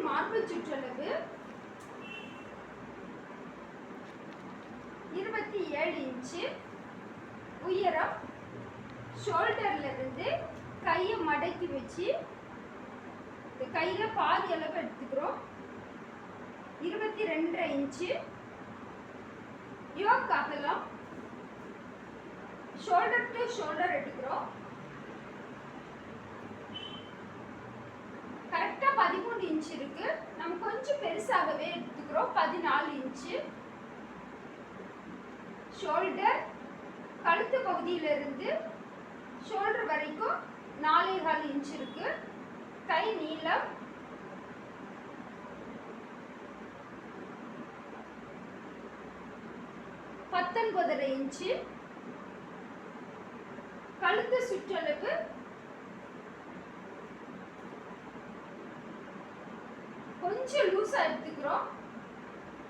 மார்பு சுற்றளவு 27 இன்ச்சு. உயரம் ஷோல்டர்ல இருந்து கையை மடக்கி வச்சு கையில பாதி அளவு எடுத்துக்கிறோம். 22 இன்ச்சு. யோக் அகலம் ஷோல்டர் டு ஷோல்டர் எடுக்கிறோம். கரெக்டா 13 இன்ச் இருக்கு. நம்ம கொஞ்சம் பெருசாகவே எடுத்துக்கிறோம். 14 இன்ச்சு. ஷோல்டர் கழுத்து பகுதியிலிருந்து ஷோல்டர் வரைக்கும் 4.25 இன்ச் இருக்கு. கை நீளம் 19.5 இன்ச்சு. கழுத்து சுற்றளவு கொஞ்சம் லூஸா எடுத்துக்கிறோம்.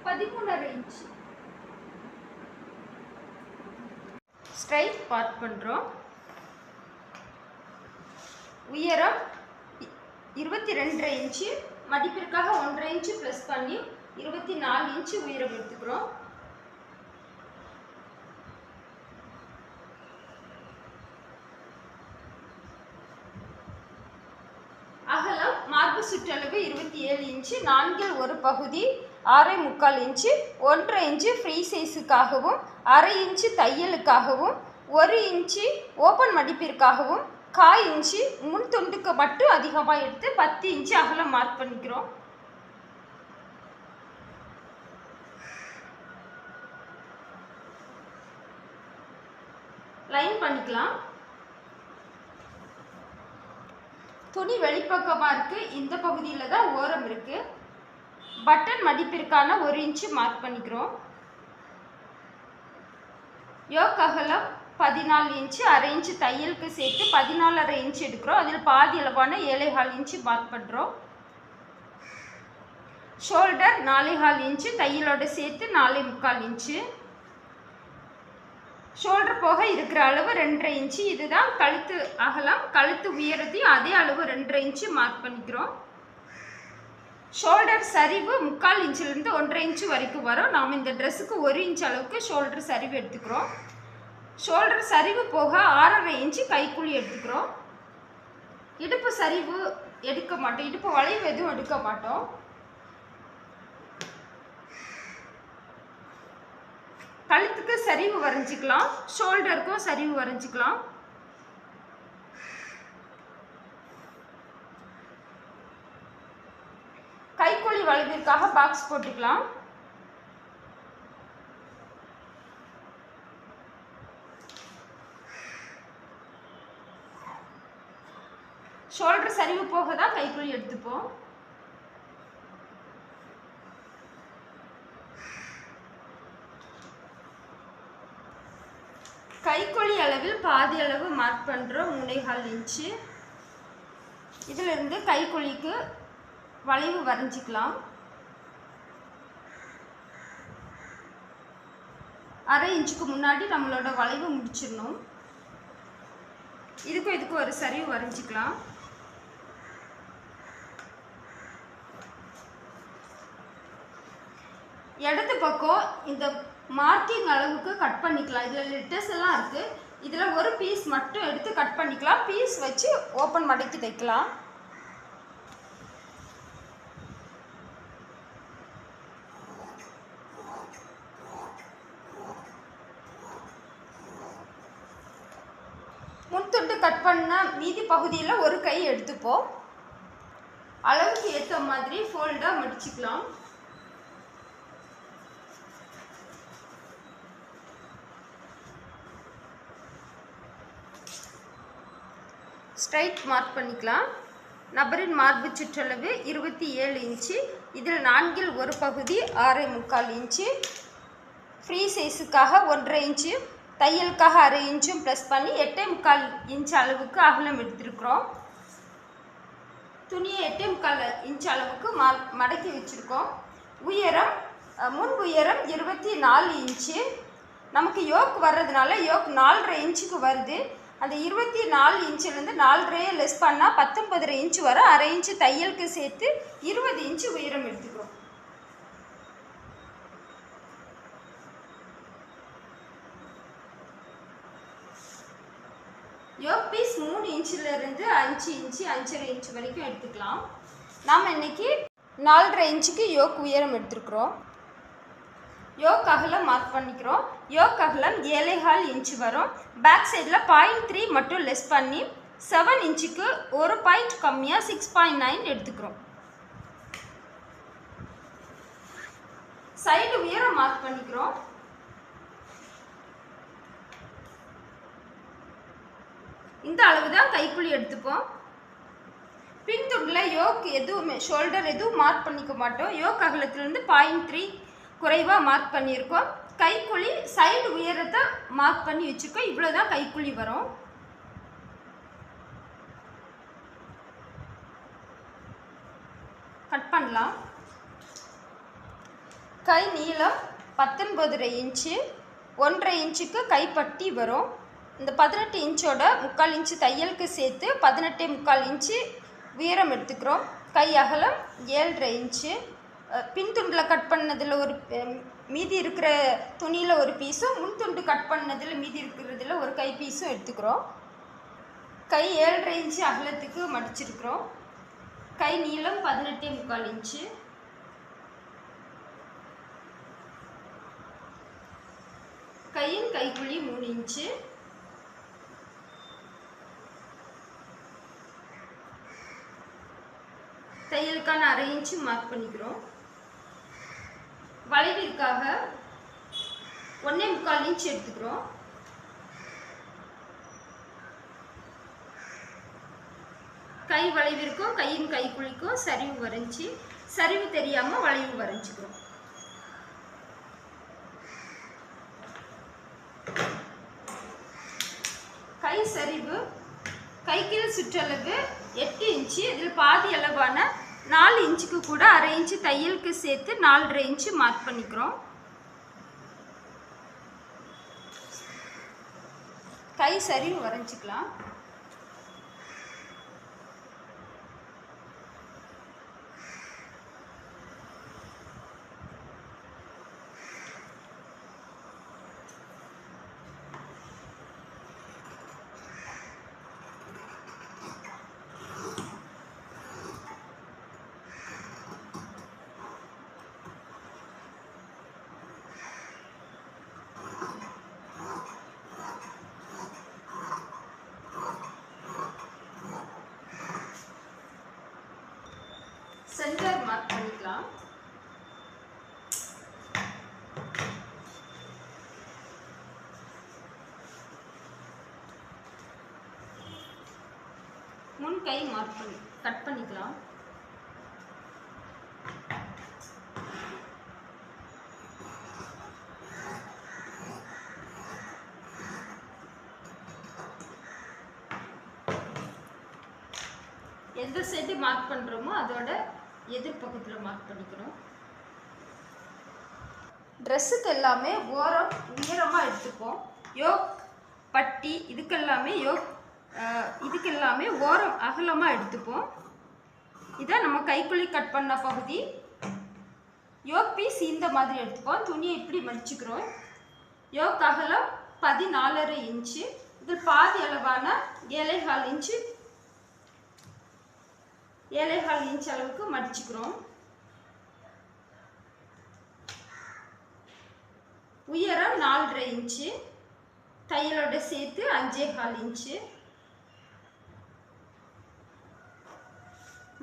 13.5 இன்ச்சு. ஸ்ட்ரைட் பார்ட் பண்றோம். உயரம் 22 இன்ச்சு. மடிப்பிற்காக 1.5 இன்ச்சு ப்ளஸ் பண்ணி 24 இன்ச்சு உயரம் எடுத்துக்கிறோம். அகலம் மார்பு சுற்றளவு 27 இன்ச்சு. 4 ஒரு பகுதி 6.25 இன்ச்சு. 1.5 இன்ச்சு ஃப்ரீ சைஸுக்காகவும் 1/2 இன்ச்சு தையலுக்காகவும் 1 இன்ச்சு ஓப்பன் மடிப்பிற்காகவும் 1/4 இன்ச்சு முன் துண்டுக்கு மட்டும் அதிகமாக எடுத்து 10 இன்ச்சு அகலம் மார்க் பண்ணிக்கிறோம். லைன் பண்ணிக்கலாம். துணி வெளிப்பக்கமாக இருக்கு. இந்த பகுதியில் தான் ஓரம் இருக்கு. பட்டன் மடிப்பிற்கான 1 இன்ச்சு மார்க் பண்ணிக்கிறோம். யோக் அகலம் 14 இன்ச்சு. 1/2 இன்ச்சு தையலுக்கு சேர்த்து 14.5 இன்ச்சு எடுக்கிறோம். அதில் பாதி அளவான 7.25 இன்ச்சு மார்க் பண்ணுறோம். Shoulder 4.25 inch. தையலோட சேர்த்து 4.25 இன்ச்சு. ஷோல்டர் போக இருக்கிற அளவு 2.5 இன்ச்சு. இதுதான் கழுத்து அகலம். கழுத்து உயரத்தையும் அதே அளவு 2.5 இன்ச்சு மார்க் பண்ணிக்கிறோம். ஷோல்டர் சரிவு 3/4 இன்ச்சிலிருந்து 1.5 இன்ச்சு வரைக்கும் வரும். நாம் இந்த ட்ரெஸ்ஸுக்கு 1 இன்ச் அளவுக்கு ஷோல்டர் சரிவு எடுத்துக்கிறோம். ஷோல்டர் சரிவு போக 6.5 இன்ச்சு கைக்குழி எடுத்துக்கிறோம். இடுப்பு சரிவு எடுக்க மாட்டோம். இடுப்பு வளைவு எதுவும் எடுக்க மாட்டோம். கழுத்துக்கு சரிவு வரைஞ்சிக்கலாம். ஷோல்டருக்கும் சரிவு வரைஞ்சிக்கலாம். கைக்குழி வளைவிற்காக பாக்ஸ் போட்டுக்கலாம். ஷோல்டர் சரிவு போக தான் கைக்குழி எடுத்துப்போம். கைக்குழி அளவில் பாதி அளவு மார்க் பண்ணுறோம். 3.25 இன்ச்சு. இதிலிருந்து கைக்குழிக்கு வளைவு வரைஞ்சிக்கலாம். 1/2 இன்ச்சுக்கு முன்னாடி நம்மளோட வளைவு முடிச்சிடணும். இதுக்கும் ஒரு சரிவு வரைஞ்சிக்கலாம். இடது பக்கம் இந்த மார்க்கிங் அளவுக்கு கட் பண்ணிக்கலாம். இதில் லெட்டர்ஸ் எல்லாம் இருக்குது. இதில் ஒரு பீஸ் மட்டும் எடுத்து கட் பண்ணிக்கலாம். பீஸ் வச்சு ஓப்பன் மடக்கி தைக்கலாம். முன்துண்டு கட் பண்ண மீதி பகுதியில் ஒரு கை எடுத்துப்போம். அளவுக்கு ஏற்ற மாதிரி ஃபோல்டாக மடிச்சுக்கலாம். ஸ்ட்ரைட் மார்க் பண்ணிக்கலாம். நபரின் மார்பு சுற்றளவு 27 இன்ச்சு. இதில் 4 ஒரு பகுதி 6.25 இன்ச்சு. ஃப்ரீ சைஸுக்காக 1.5 இன்ச்சு, தையலுக்காக 1/2 இன்ச்சும் ப்ளஸ் பண்ணி 8.25 இன்ச் அளவுக்கு அகலம் எடுத்துருக்குறோம். துணியை 8.25 இன்ச் அளவுக்கு மடக்கி வச்சுருக்கோம். உயரம் முன் உயரம் 24 இன்ச்சு. நமக்கு யோக் வர்றதுனால யோக் 4.5 இன்ச்சுக்கு வருது. அந்த 24 இன்ச்சிலேருந்து 4.5 லெஸ் பண்ணால் 19 இன்ச் வரும். 1/2 இன்ச்சு தையலுக்கு சேர்த்து 20 இன்ச்சு உயரம் எடுத்துக்கிறோம். யோக் பீஸ் 3 இன்ச்சிலேருந்து 5 இன்ச்சு 5.5 இன்ச்சு வரைக்கும் எடுத்துக்கலாம். நாம் இன்றைக்கி 4.5 இன்ச்சுக்கு யோக் உயரம் எடுத்துருக்குறோம். யோக் அகலம் மார்க் பண்ணிக்கிறோம். யோக் அகலம் 7.25 இன்ச்சு வரும். பேக் சைடில் 0.3 மட்டும் லெஸ் பண்ணி 7 இன்ச்சுக்கு ஒரு பாயிண்ட் கம்மியாக 6.9 எடுத்துக்கிறோம். சைடு உயரம் மார்க் பண்ணிக்கிறோம். இந்த அளவு தான் கைக்குழி எடுத்துப்போம். பின்துண்டில் யோக் எதுவுமே ஷோல்டர் எதுவும் மார்க் பண்ணிக்க மாட்டோம். யோக் அகலத்திலிருந்து 0.3 குறைவாக மார்க் பண்ணியிருக்கோம். கைக்குழி சைடு உயரத்தை மார்க் பண்ணி வச்சுருக்கோம். இவ்வளோ தான் கைக்குழி வரும். கட் பண்ணலாம். கை நீளம் 19.5 இன்ச்சு. 1.5 இன்ச்சுக்கு கைப்பட்டி வரும். இந்த 18 இன்ச்சோட 3/4 இன்ச்சு தையலுக்கு சேர்த்து 18.75 இன்ச்சு உயரம் எடுத்துக்கிறோம். கை அகலம் 7.5 இன்ச்சு. பின்துண்டில் கட் பண்ணதில் ஒரு மீதி இருக்கிற துணியில் ஒரு பீஸும் முன் துண்டு கட் பண்ணதில் மீதி இருக்கிறதுல ஒரு கை பீஸும் எடுத்துக்கிறோம். கை 7.5 இன்ச்சு அகலத்துக்கு மடிச்சிருக்கிறோம். கை நீளம் 18.75 இன்ச்சு. கையின் கைக்குழி 3 இன்ச்சு. தையலுக்கான 1/2 இன்ச்சு மார்க் பண்ணிக்கிறோம். வளைவிற்காக 1.25 இன்ச் எடுத்துக்கிறோம். கை வளைவிற்கும் கையின் கைக்குழிக்கும் சரிவு வரைஞ்சி சரிவு தெரியாமல் வளைவு வரைஞ்சிக்கிறோம். கை சரிவு கைக்கீழ் சுற்றளவு 8 இன்ச்சு. இதில் பாதி அளவான 4 இன்ச்சுக்கு கூட 1/2 இன்ச்சு தையலுக்கு சேர்த்து 4.5 இன்ச்சு மார்க் பண்ணிக்கிறோம். கை சரிவு வரைஞ்சிக்கலாம். சென்டர் மார்க் பண்ணிக்கலாம். முன் கை மார்க் பண்ணி கட் பண்ணிக்கலாம். எந்த சைடு மார்க் பண்ணுறோமோ அதோட எதிர்பக்கத்தில் மார்க் பண்ணிக்கிறோம். ட்ரெஸ்ஸுக்கு எல்லாமே ஓரம் உயரமாக எடுத்துப்போம். யோக் பட்டி இதுக்கெல்லாமே இதுக்கெல்லாமே ஓரம் அகலமாக எடுத்துப்போம். இதை நம்ம கைக்குழி கட் பண்ண பகுதி. யோக் பீஸ் இந்த மாதிரி எடுத்துப்போம். துணியை இப்படி மடிச்சுக்கிறோம். யோக் அகலம் 14.5 இன்ச்சு. இதில் பாதி அளவான 7.25 இன்ச்சு 7.25 இன்ச் அளவுக்கு மடிச்சுக்கிறோம். உயரம் 4.5 இன்ச்சு. தையலோட சேர்த்து 5.25 இன்ச்சு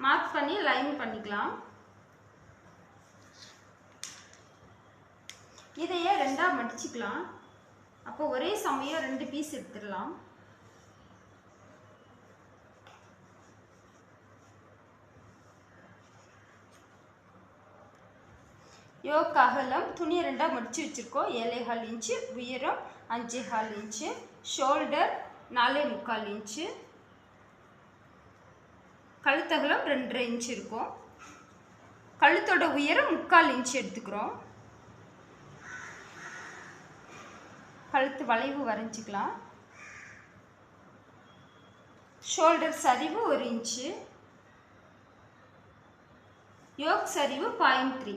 மார்க் பண்ணி லைன் பண்ணிக்கலாம். இதையே 2ஆ மடிச்சுக்கலாம். அப்போ ஒரே சமயம் 2 பீஸ் எடுத்துடலாம். யோக் அகலம் துணி 2ஆ மடித்து வச்சுருக்கோம். 7.25 இன்ச்சு. உயரம் 5.25 இன்ச்சு. Shoulder 4.25 inch. கழுத்தகலம் 2.5 இன்ச்சு இருக்கும். கழுத்தோட உயரம் 3/4 இன்ச்சு எடுத்துக்கிறோம். கழுத்து வளைவு வரைஞ்சிக்கலாம். ஷோல்டர் சரிவு 1 இன்ச்சு, யோக் சரிவு 0.3.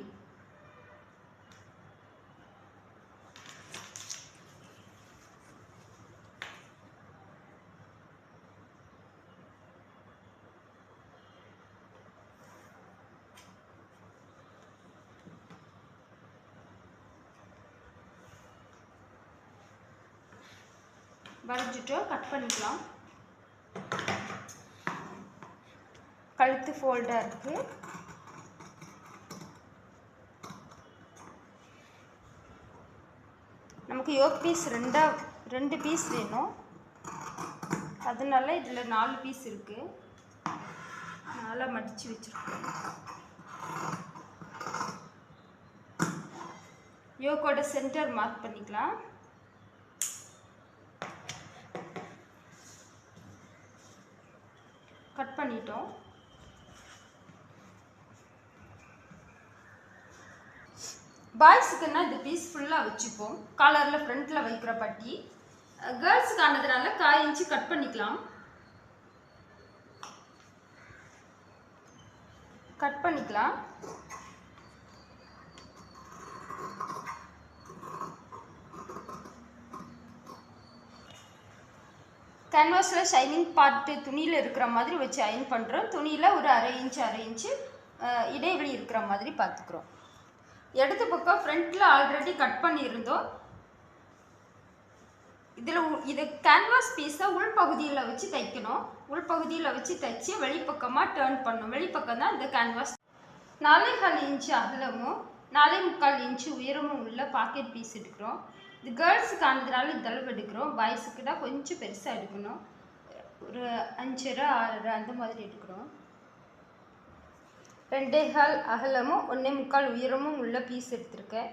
வரைஞ்சிட்டோம், கட் பண்ணிக்கலாம். கழுத்து ஃபோல்டாக இருக்கு. நமக்கு யோக் பீஸ் 2 பீஸ் வேணும், அதனால இதில் 4 பீஸ் இருக்கு. நல்லா மடித்து வச்சிருக்கோம். யோக்கோட சென்டர் மார்க் பண்ணிக்கலாம். கட் பண்ணிட்டோம். பாய்ஸுக்குன்னா இந்த பீஸ் ஃபுல்லாக வச்சுப்போம். காலரில் ஃப்ரண்ட்டில் வைக்கிற பட்டி. கேர்ள்ஸுக்கு ஆனதுனால 1/4 இன்ச்சு கட் பண்ணிக்கலாம். கட் பண்ணிக்கலாம். கேன்வாஸில் ஷைனிங் பார்ட்டு துணியில் இருக்கிற மாதிரி வச்சு அயன் பண்ணுறோம். துணியில் ஒரு 1/2 இன்ச்சு இடைவெளி இருக்கிற மாதிரி பார்த்துக்குறோம். இடது பக்கம் ஃப்ரண்ட்டில் ஆல்ரெடி கட் பண்ணியிருந்தோம். இது கேன்வாஸ் பீஸை உள்பகுதியில் வச்சு தைக்கணும். உள்பகுதியில் வச்சு தைச்சி வெளிப்பக்கமாக டேர்ன் பண்ணணும். வெளிப்பக்கம் தான் இந்த கேன்வாஸ். 4.25 இன்ச்சு அகலமும் 4.25 இன்ச்சு உயரமும் உள்ள பாக்கெட் பீஸ் எடுக்கிறோம். இது கேர்ள்ஸுக்கு ஆனதுனால இதளவு எடுக்கிறோம். பாய்ஸுக்குனா கொஞ்சம் பெருசாக எடுக்கணும். ஒரு 5.5 6 அந்த மாதிரி எடுக்கிறோம். 2.25 அகலமும் 1.25 உயரமும் உள்ள பீஸ் எடுத்திருக்கேன்.